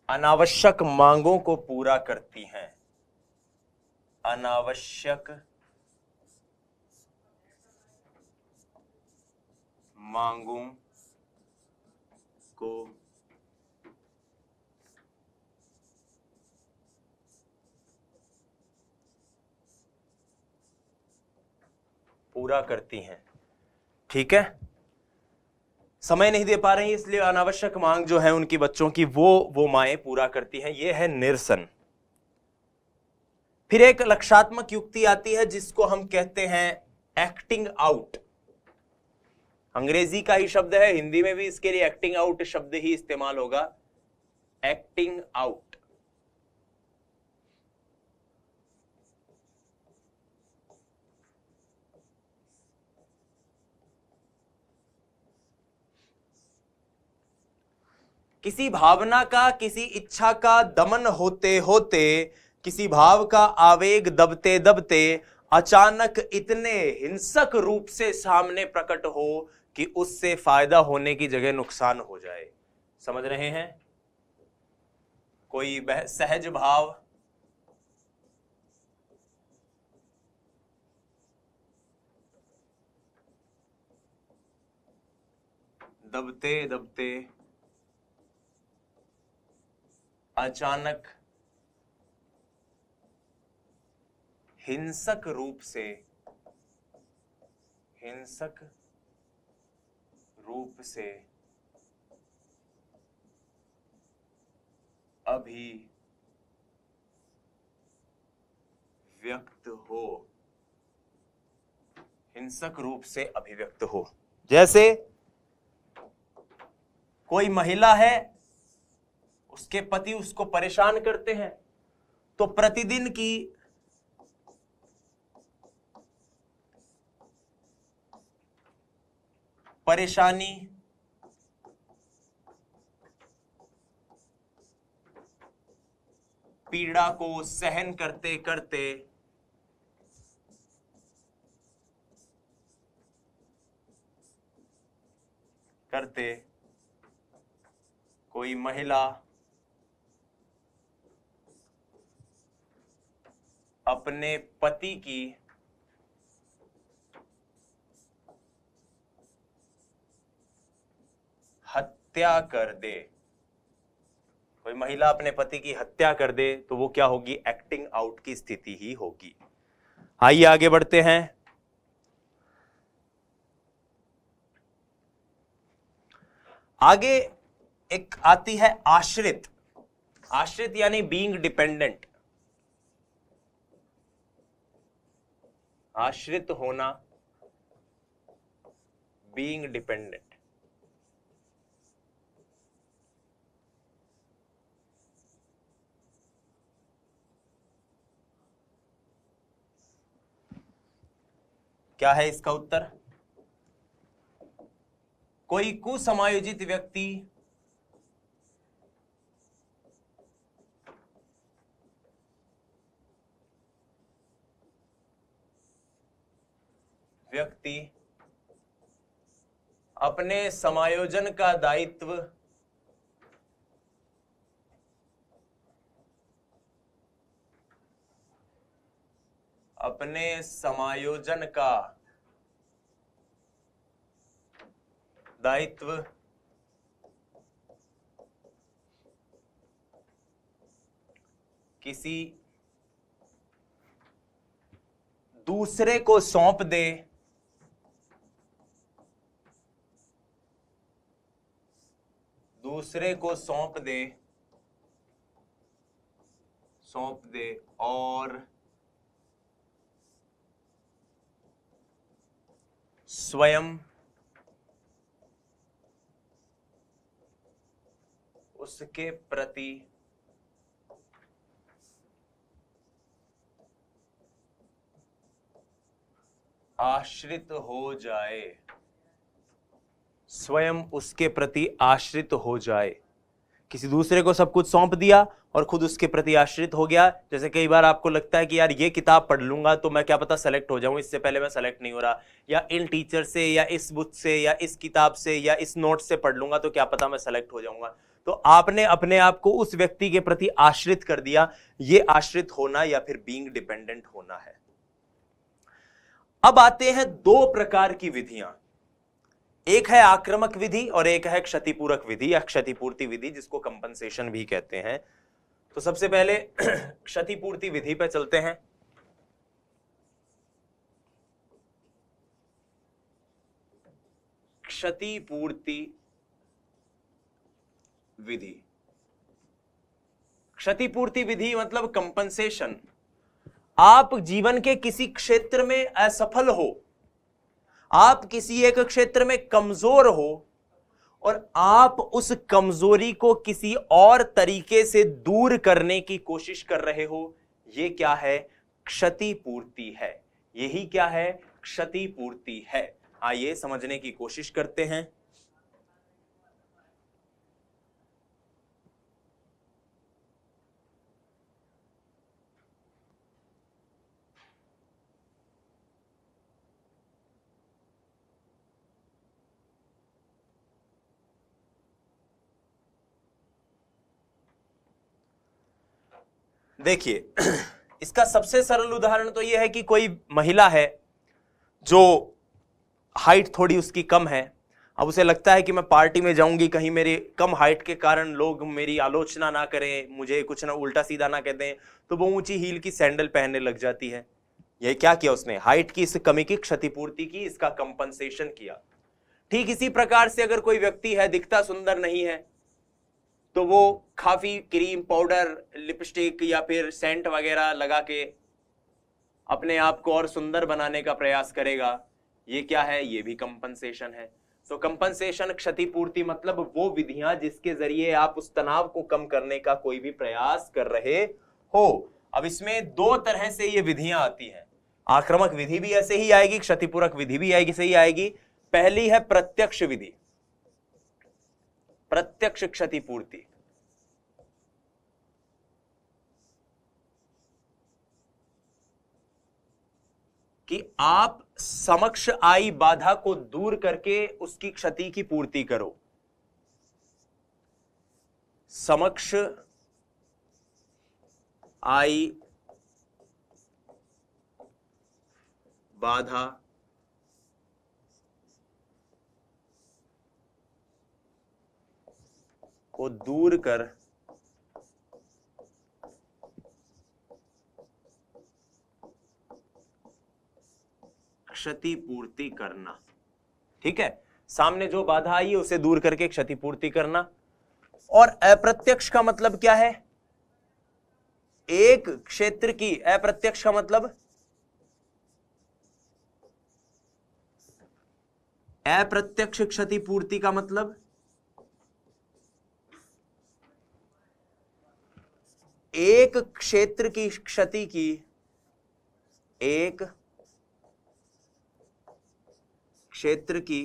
अनावश्यक मांगों को पूरा करती हैं। अनावश्यक मांगों को पूरा करती हैं। ठीक है, समय नहीं दे पा रही इसलिए अनावश्यक मांग जो है उनकी बच्चों की वो माएं पूरा करती हैं। ये है निरसन। फिर एक लक्षात्मक युक्ति आती है जिसको हम कहते हैं एक्टिंग आउट। अंग्रेजी का ही शब्द है, हिंदी में भी इसके लिए एक्टिंग आउट शब्द ही इस्तेमाल होगा। Acting out. किसी भावना का, किसी इच्छा का दमन होते होते, किसी भाव का आवेग दबते दबते अचानक इतने हिंसक रूप से सामने प्रकट हो कि उससे फायदा होने की जगह नुकसान हो जाए। समझ रहे हैं? कोई सहज भाव दबते दबते अचानक हिंसक रूप से अभिव्यक्त हो। जैसे कोई महिला है, उसके पति उसको परेशान करते हैं, तो प्रतिदिन की परेशानी पीड़ा को सहन करते करते कोई महिला अपने पति की हत्या कर दे, कोई महिला अपने पति की हत्या कर दे, तो वो क्या होगी? एक्टिंग आउट की स्थिति ही होगी। आइए आगे बढ़ते हैं। आगे एक आती है आश्रित। आश्रित यानी बीइंग डिपेंडेंट। आश्रित होना, बीइंग डिपेंडेंट। क्या है इसका उत्तर? कोई कुसमायोजित व्यक्ति अपने समायोजन का दायित्व किसी दूसरे को सौंप दे, दूसरे को सौंप दे और स्वयं उसके प्रति आश्रित हो जाए, स्वयं उसके प्रति आश्रित हो जाए। किसी दूसरे को सब कुछ सौंप दिया और खुद उसके प्रति आश्रित हो गया। जैसे कई बार आपको लगता है कि यार ये किताब पढ़ लूंगा तो मैं क्या पता सेलेक्ट हो जाऊं, इससे पहले मैं सेलेक्ट नहीं हो रहा, या इन टीचर से या इस बुक से या इस किताब से या इस नोट से पढ़ लूंगा तो क्या पता मैं सेलेक्ट हो जाऊंगा। तो आपने अपने आप को उस व्यक्ति के प्रति आश्रित कर दिया। ये आश्रित होना या फिर बीइंग डिपेंडेंट होना है। अब आते हैं दो प्रकार की विधियां, एक है आक्रामक विधि और एक है क्षतिपूरक विधि या क्षतिपूर्ति विधि, जिसको कंपनसेशन भी कहते हैं। तो सबसे पहले क्षतिपूर्ति विधि पे चलते हैं। क्षतिपूर्ति विधि, क्षतिपूर्ति विधि मतलब कंपनसेशन। आप जीवन के किसी क्षेत्र में असफल हो, आप किसी एक क्षेत्र में कमजोर हो और आप उस कमजोरी को किसी और तरीके से दूर करने की कोशिश कर रहे हो, यह क्या है? क्षतिपूर्ति है। यही क्या है? क्षतिपूर्ति है। आइए समझने की कोशिश करते हैं। देखिए, इसका सबसे सरल उदाहरण तो यह है कि कोई महिला है जो हाइट थोड़ी उसकी कम है। अब उसे लगता है कि मैं पार्टी में जाऊंगी, कहीं मेरे कम हाइट के कारण लोग मेरी आलोचना ना करें, मुझे कुछ ना उल्टा सीधा ना कह दें, तो वो ऊंची हील की सैंडल पहनने लग जाती है। ये क्या किया उसने? हाइट की इस कमी की क्षतिपूर्ति की, इसका कंपनसेशन किया। ठीक इसी प्रकार से अगर कोई व्यक्ति है, दिखता सुंदर नहीं है, तो वो काफी क्रीम, पाउडर, लिपस्टिक या फिर सेंट वगैरह लगा के अपने आप को और सुंदर बनाने का प्रयास करेगा। ये क्या है? ये भी कंपनसेशन है। तो कंपनसेशन, क्षतिपूर्ति मतलब वो विधियां जिसके जरिए आप उस तनाव को कम करने का कोई भी प्रयास कर रहे हो। अब इसमें दो तरह से ये विधियां आती हैं। आक्रामक विधि भी ऐसे ही आएगी, क्षतिपूरक विधि भी ऐसे ही आएगी। पहली है प्रत्यक्ष विधि, प्रत्यक्ष क्षतिपूर्ति। कि आप समक्ष आई बाधा को दूर करके उसकी क्षति की पूर्ति करो। समक्ष आई बाधा को दूर कर क्षतिपूर्ति करना। ठीक है, सामने जो बाधा आई है उसे दूर करके क्षतिपूर्ति करना। और अप्रत्यक्ष का मतलब क्या है? एक क्षेत्र की, अप्रत्यक्ष का मतलब अप्रत्यक्ष क्षतिपूर्ति का मतलब एक क्षेत्र की क्षति की, एक क्षेत्र की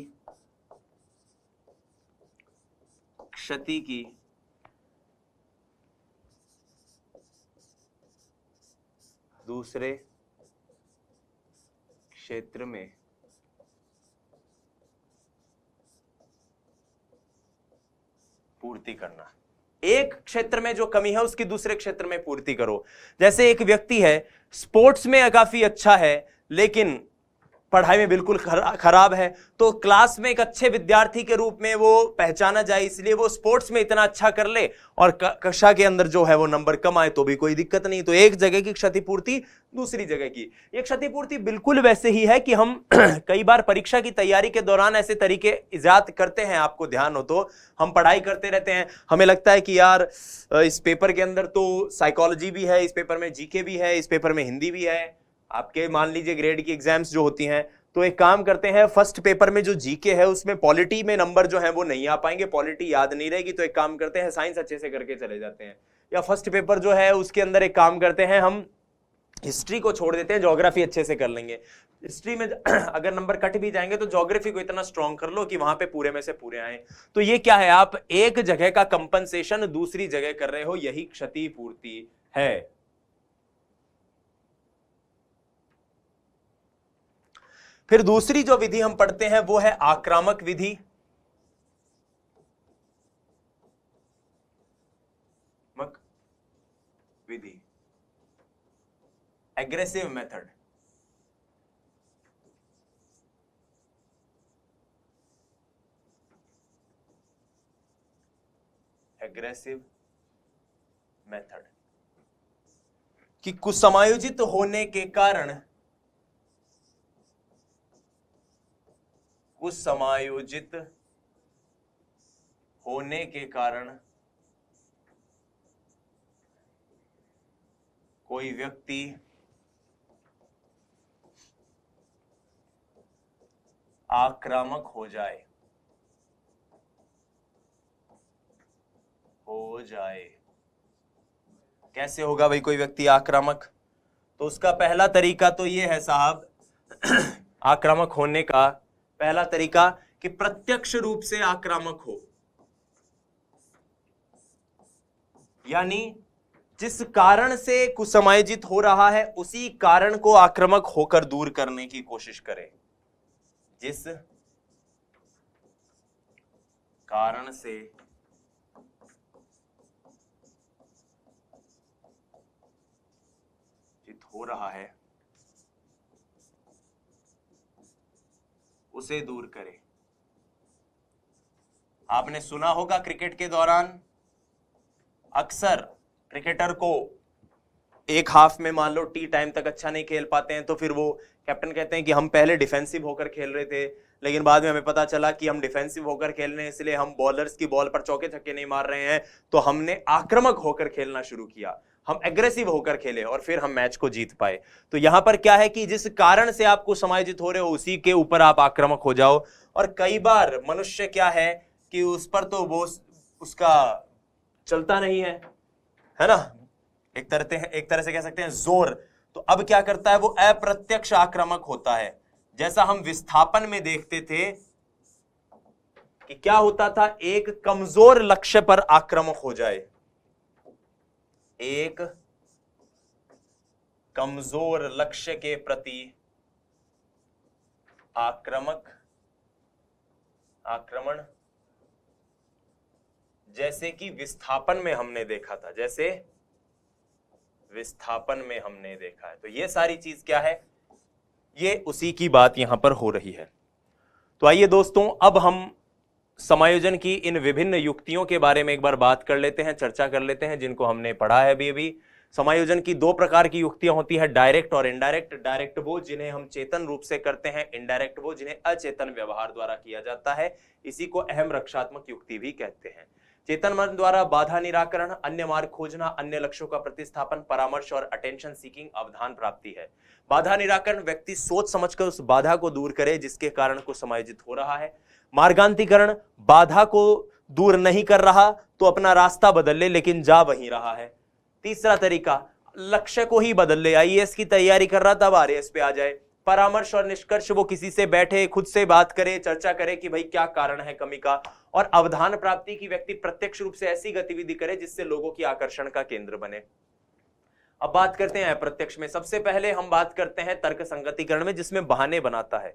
क्षति की दूसरे क्षेत्र में पूर्ति करना। एक क्षेत्र में जो कमी है उसकी दूसरे क्षेत्र में पूर्ति करो। जैसे एक व्यक्ति है, स्पोर्ट्स में काफी अच्छा है, लेकिन पढ़ाई में बिल्कुल खराब है, तो क्लास में एक अच्छे विद्यार्थी के रूप में वो पहचाना जाए, इसलिए वो स्पोर्ट्स में इतना अच्छा कर ले और कक्षा के अंदर जो है वो नंबर कम आए तो भी कोई दिक्कत नहीं। तो एक जगह की क्षतिपूर्ति दूसरी जगह की, ये क्षतिपूर्ति बिल्कुल वैसे ही है कि हम कई बार परीक्षा की तैयारी के दौरान ऐसे तरीके इजाद करते हैं, आपको ध्यान हो तो। हम पढ़ाई करते रहते हैं, हमें लगता है कि यार इस पेपर के अंदर तो साइकोलॉजी भी है, इस पेपर में जीके भी है, इस पेपर में हिंदी भी है। आपके मान लीजिए ग्रेड की एग्जाम्स जो होती हैं, तो एक काम करते हैं, फर्स्ट पेपर में जो जीके है उसमें पॉलिटी में नंबर जो है वो नहीं आ पाएंगे, पॉलिटी याद नहीं रहेगी, तो एक काम करते हैं साइंस अच्छे से करके चले जाते हैं। या फर्स्ट पेपर जो है उसके अंदर एक काम करते हैं, हम हिस्ट्री को छोड़ देते हैं, ज्योग्राफी अच्छे से कर लेंगे। हिस्ट्री में अगर नंबर कट भी जाएंगे तो ज्योग्राफी को इतना स्ट्रॉन्ग कर लो कि वहां पे पूरे में से पूरे आए। तो ये क्या है, आप एक जगह का कंपनसेशन दूसरी जगह कर रहे हो, यही क्षतिपूर्ति है। फिर दूसरी जो विधि हम पढ़ते हैं वो है आक्रामक विधि। विधि, एग्रेसिव मेथड। एग्रेसिव मेथड कि कुसमायोजित होने के कारण, कुसमायोजित होने के कारण कोई व्यक्ति आक्रामक हो जाए, कैसे होगा भाई कोई व्यक्ति आक्रामक? तो उसका पहला तरीका तो ये है साहब, आक्रामक होने का पहला तरीका कि प्रत्यक्ष रूप से आक्रामक हो, यानी जिस कारण से कुसमायोजित हो रहा है उसी कारण को आक्रामक होकर दूर करने की कोशिश करें। जिस कारण से हो रहा है उसे दूर करें। आपने सुना होगा क्रिकेट के दौरान अक्सर क्रिकेटर को एक हाफ में मान लो टी टाइम तक अच्छा नहीं खेल पाते हैं, तो फिर वो कैप्टन कहते हैं कि हम पहले डिफेंसिव होकर खेल रहे थे, लेकिन बाद में हमें पता चला कि हम डिफेंसिव होकर खेल रहे हैं, इसलिए हम बॉलर्स की बॉल पर चौके छक्के नहीं मार रहे हैं, तो हमने आक्रामक होकर खेलना शुरू किया, हम एग्रेसिव होकर खेले और फिर हम मैच को जीत पाए। तो यहां पर क्या है कि जिस कारण से आपको समायोजित हो रहे हो उसी के ऊपर आप आक्रामक हो जाओ। और कई बार मनुष्य क्या है कि उस पर तो वो उसका चलता नहीं है ना, एक तरह से कह सकते हैं जोर। तो अब क्या करता है, वो अप्रत्यक्ष आक्रामक होता है। जैसा हम विस्थापन में देखते थे कि क्या होता था, एक कमजोर लक्ष्य पर आक्रामक हो जाए, एक कमजोर लक्ष्य के प्रति आक्रमण, जैसे कि विस्थापन में हमने देखा था, जैसे विस्थापन में हमने देखा है। तो ये सारी चीज क्या है, ये उसी की बात यहां पर हो रही है। तो आइए दोस्तों, अब हम समायोजन की इन विभिन्न युक्तियों के बारे में एक बार बात कर लेते हैं, चर्चा कर लेते हैं, जिनको हमने पढ़ा है अभी। समायोजन की दो प्रकार की युक्तियां होती है, डायरेक्ट और इनडायरेक्ट। डायरेक्ट वो जिन्हें हम चेतन रूप से करते हैं, इनडायरेक्ट वो जिन्हें अचेतन व्यवहार द्वारा किया जाता है। इसी को अहम रक्षात्मक युक्ति भी कहते हैं। चेतन मन द्वारा बाधा निराकरण, अन्य मार्ग खोजना, अन्य लक्ष्यों का प्रतिस्थापन, परामर्श और अटेंशन सीकिंग, अवधान प्राप्ति है। बाधा निराकरण, व्यक्ति सोच समझकर उस बाधा को दूर करे जिसके कारण को समायोजित हो रहा है। मार्गांतिकरण, बाधा को दूर नहीं कर रहा तो अपना रास्ता बदल ले, लेकिन जा वहीं रहा है। तीसरा तरीका, लक्ष्य को ही बदल ले, आईएएस की तैयारी कर रहा तब आरएएस पे आ जाए। परामर्श और निष्कर्ष, वो किसी से बैठे, खुद से बात करे, चर्चा करे कि भाई क्या कारण है कमी का। और अवधान प्राप्ति की व्यक्ति प्रत्यक्ष रूप से ऐसी गतिविधि करे जिससे लोगों की आकर्षण का केंद्र बने। अब बात करते हैं अप्रत्यक्ष में। सबसे पहले हम बात करते हैं तर्क संगतिकरण में, जिसमें बहाने बनाता है,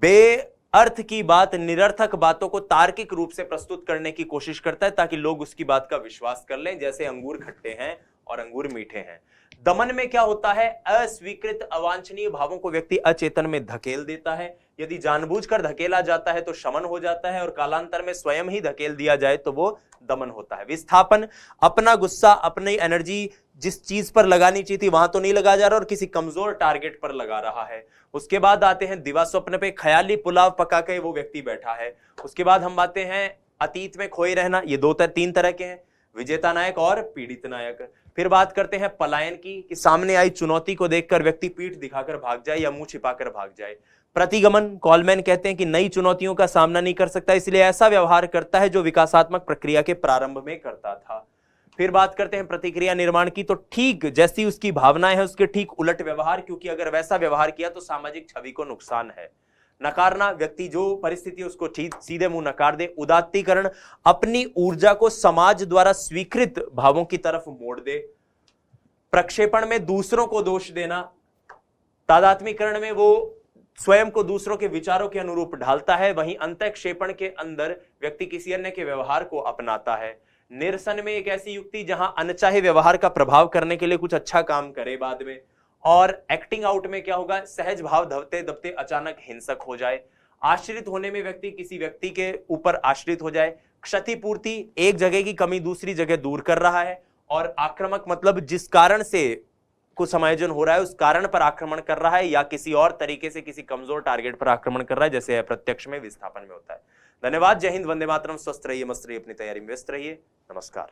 बेअर्थ की बात, निरर्थक बातों को तार्किक रूप से प्रस्तुत करने की कोशिश करता है ताकि लोग उसकी बात का विश्वास कर लें। जैसे अंगूर खट्टे हैं और अंगूर मीठे हैं। दमन में क्या होता है, अस्वीकृत अवांछनीय भावों को व्यक्ति अचेतन में धकेल देता है। यदि जानबूझकर धकेला जाता है तो शमन हो जाता है, और कालांतर में स्वयं ही धकेल दिया जाए तो वो दमन होता है। विस्थापन, अपना गुस्सा, अपनी एनर्जी जिस चीज पर लगानी चाहिए थी वहां तो नहीं लगा जा रहा और किसी कमजोर टारगेट पर लगा रहा है। उसके बाद आते हैं दिवा स्वप्न पे ख्याली पुलाव पका के वो व्यक्ति बैठा है। उसके बाद हम आते हैं अतीत में खोए रहना, ये तीन तरह के हैं, विजेता नायक और पीड़ित नायक। फिर बात करते हैं पलायन की, कि सामने आई चुनौती को देखकर व्यक्ति पीठ दिखाकर भाग जाए या मुंह छिपाकर भाग जाए। प्रतिगमन, कॉलमैन कहते हैं कि नई चुनौतियों का सामना नहीं कर सकता, इसलिए ऐसा व्यवहार करता है जो विकासात्मक प्रक्रिया के प्रारंभ में करता था। फिर बात करते हैं प्रतिक्रिया निर्माण की, तो ठीक जैसी उसकी भावनाएं है उसके ठीक उलट व्यवहार, क्योंकि अगर वैसा व्यवहार किया तो सामाजिक छवि को नुकसान है। नकारना, व्यक्ति जो परिस्थिति उसको सीधे मुंह नकार दे। उदात्तीकरण, अपनी ऊर्जा को समाज द्वारा स्वीकृत भावों की तरफ मोड़ दे। प्रक्षेपण में दूसरों को दोष देना। तादात्मीकरण में वो स्वयं को दूसरों के विचारों के अनुरूप ढालता है। वहीं अंतःक्षेपण के अंदर व्यक्ति किसी अन्य के व्यवहार को अपनाता है। निरसन में एक ऐसी युक्ति जहां अनचाहे व्यवहार का प्रभाव करने के लिए कुछ अच्छा काम करे बाद में। और एक्टिंग आउट में क्या होगा, सहज भाव दबते दबते अचानक हिंसक हो जाए। आश्रित होने में व्यक्ति किसी व्यक्ति के ऊपर आश्रित हो जाए। क्षतिपूर्ति, एक जगह की कमी दूसरी जगह दूर कर रहा है। और आक्रामक मतलब जिस कारण से कुछ समायोजन हो रहा है उस कारण पर आक्रमण कर रहा है, या किसी और तरीके से किसी कमजोर टारगेट पर आक्रमण कर रहा है, जैसे अप्रत्यक्ष में विस्थापन में होता है। धन्यवाद। जय हिंद, वंदे मातरम। स्वस्थ रहिए, मस्त रहिए, अपनी तैयारी में व्यस्त रहिए। नमस्कार।